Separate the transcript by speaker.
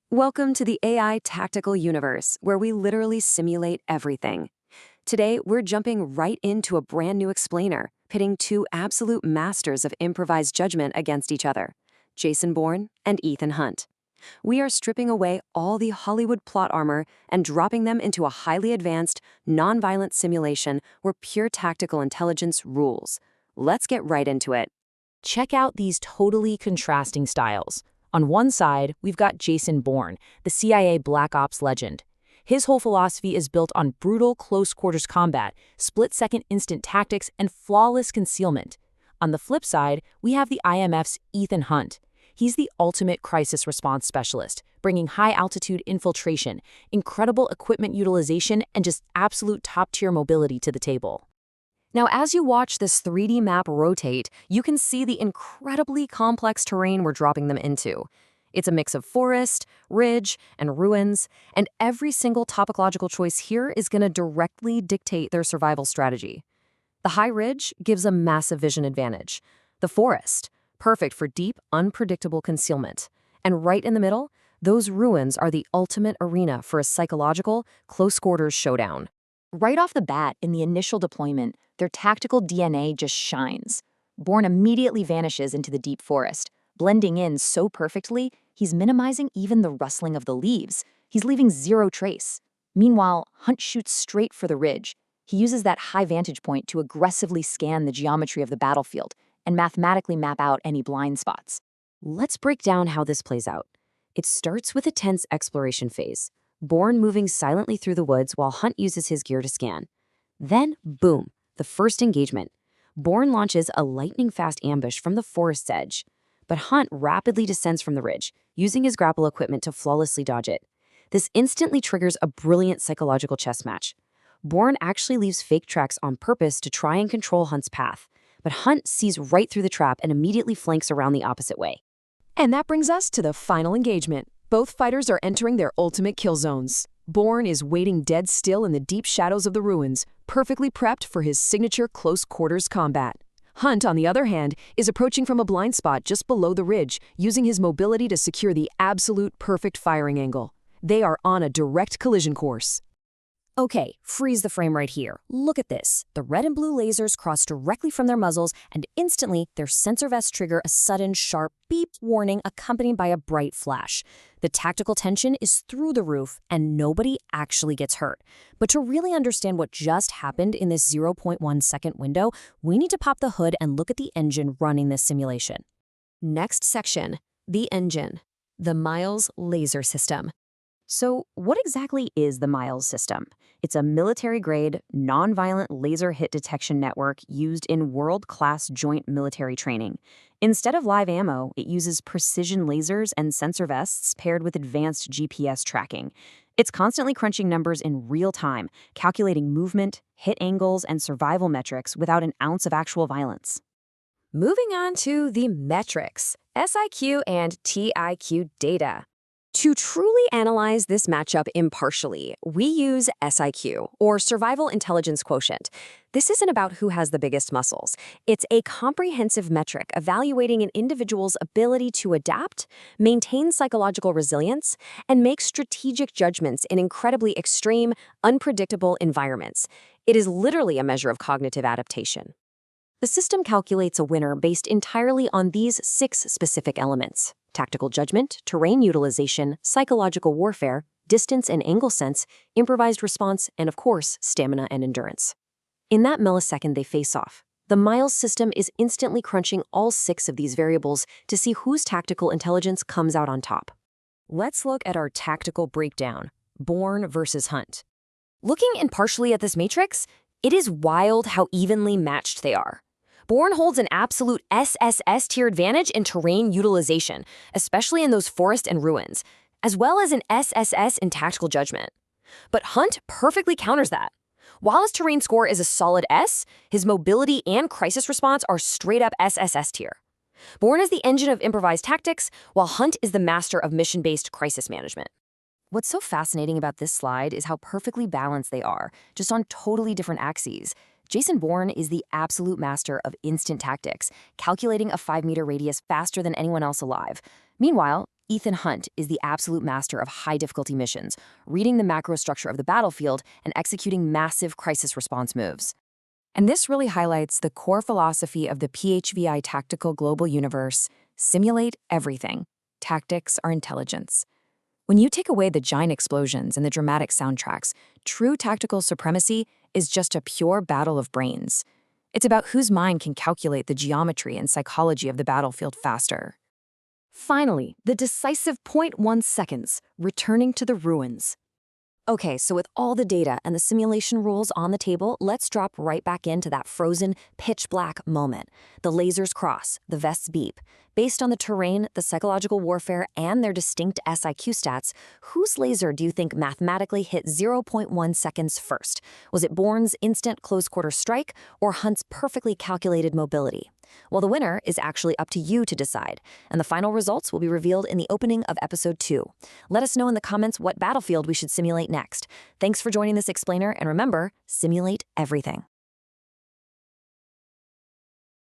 Speaker 1: Welcome to the AI tactical universe, where we literally simulate everything. Today, we're jumping right into a brand new explainer, pitting two absolute masters of improvised judgment against each other, Jason Bourne and Ethan Hunt. We are stripping away all the Hollywood plot armor and dropping them into a highly advanced, non-violent simulation where pure tactical intelligence rules. Let's get right into it.
Speaker 2: Check out these totally contrasting styles. On one side, we've got Jason Bourne, the CIA Black Ops legend. His whole philosophy is built on brutal close-quarters combat, split-second instant tactics, and flawless concealment. On the flip side, we have the IMF's Ethan Hunt. He's the ultimate crisis response specialist, bringing high-altitude infiltration, incredible equipment utilization, and just absolute top-tier mobility to the table.
Speaker 1: Now, as you watch this 3D map rotate, you can see the incredibly complex terrain we're dropping them into. It's a mix of forest, ridge, and ruins, and every single topological choice here is going to directly dictate their survival strategy. The high ridge gives a massive vision advantage. The forest, perfect for deep, unpredictable concealment. And right in the middle, those ruins are the ultimate arena for a psychological, close-quarters showdown.
Speaker 2: Right off the bat, in the initial deployment, their tactical DNA just shines. Bourne immediately vanishes into the deep forest, blending in so perfectly, he's minimizing even the rustling of the leaves. He's leaving zero trace. Meanwhile, Hunt shoots straight for the ridge. He uses that high vantage point to aggressively scan the geometry of the battlefield and mathematically map out any blind spots.
Speaker 1: Let's break down how this plays out. It starts with a tense exploration phase, Bourne moving silently through the woods while Hunt uses his gear to scan. Then, boom, the first engagement. Bourne launches a lightning-fast ambush from the forest's edge, but Hunt rapidly descends from the ridge, using his grapple equipment to flawlessly dodge it. This instantly triggers a brilliant psychological chess match. Bourne actually leaves fake tracks on purpose to try and control Hunt's path, but Hunt sees right through the trap and immediately flanks around the opposite way.
Speaker 3: And that brings us to the final engagement. Both fighters are entering their ultimate kill zones. Bourne is waiting dead still in the deep shadows of the ruins, perfectly prepped for his signature close-quarters combat. Hunt, on the other hand, is approaching from a blind spot just below the ridge, using his mobility to secure the absolute perfect firing angle. They are on a direct collision course.
Speaker 1: Okay, freeze the frame right here. Look at this. The red and blue lasers cross directly from their muzzles, and instantly, their sensor vests trigger a sudden, sharp beep warning accompanied by a bright flash. The tactical tension is through the roof, and nobody actually gets hurt. But to really understand what just happened in this 0.1-second window, we need to pop the hood and look at the engine running this simulation. Next section, the engine, the Miles laser system. So what exactly is the Miles system? It's a military-grade, non-violent laser hit detection network used in world-class joint military training. Instead of live ammo, it uses precision lasers and sensor vests paired with advanced GPS tracking. It's constantly crunching numbers in real time, calculating movement, hit angles, and survival metrics without an ounce of actual violence. Moving on to the metrics, SIQ and TIQ data. To truly analyze this matchup impartially, we use SIQ, or Survival Intelligence Quotient. This isn't about who has the biggest muscles. It's a comprehensive metric evaluating an individual's ability to adapt, maintain psychological resilience, and make strategic judgments in incredibly extreme, unpredictable environments. It is literally a measure of cognitive adaptation. The system calculates a winner based entirely on these 6 specific elements: tactical judgment, terrain utilization, psychological warfare, distance and angle sense, improvised response, and of course, stamina and endurance. In that millisecond they face off, the Miles system is instantly crunching all 6 of these variables to see whose tactical intelligence comes out on top. Let's look at our tactical breakdown, Bourne versus Hunt. Looking impartially at this matrix, it is wild how evenly matched they are. Bourne holds an absolute SSS tier advantage in terrain utilization, especially in those forests and ruins, as well as an SSS in tactical judgment. But Hunt perfectly counters that. While his terrain score is a solid S, his mobility and crisis response are straight up SSS tier. Bourne is the engine of improvised tactics, while Hunt is the master of mission-based crisis management. What's so fascinating about this slide is how perfectly balanced they are, just on totally different axes. Jason Bourne is the absolute master of instant tactics, calculating a 5-meter radius faster than anyone else alive. Meanwhile, Ethan Hunt is the absolute master of high-difficulty missions, reading the macro structure of the battlefield and executing massive crisis response moves.
Speaker 2: And this really highlights the core philosophy of the PHVII tactical global universe: simulate everything. Tactics are intelligence. When you take away the giant explosions and the dramatic soundtracks, true tactical supremacy is just a pure battle of brains. It's about whose mind can calculate the geometry and psychology of the battlefield faster.
Speaker 3: Finally, the decisive 0.1 seconds, returning to the ruins.
Speaker 1: Okay, so with all the data and the simulation rules on the table, let's drop right back into that frozen, pitch-black moment. The lasers cross, the vests beep. Based on the terrain, the psychological warfare, and their distinct SIQ stats, whose laser do you think mathematically hit 0.1 seconds first? Was it Bourne's instant close-quarter strike or Hunt's perfectly calculated mobility? Well, the winner is actually up to you to decide, and the final results will be revealed in the opening of Episode 2. Let us know in the comments what battlefield we should simulate next. Thanks for joining this explainer, and remember, simulate everything.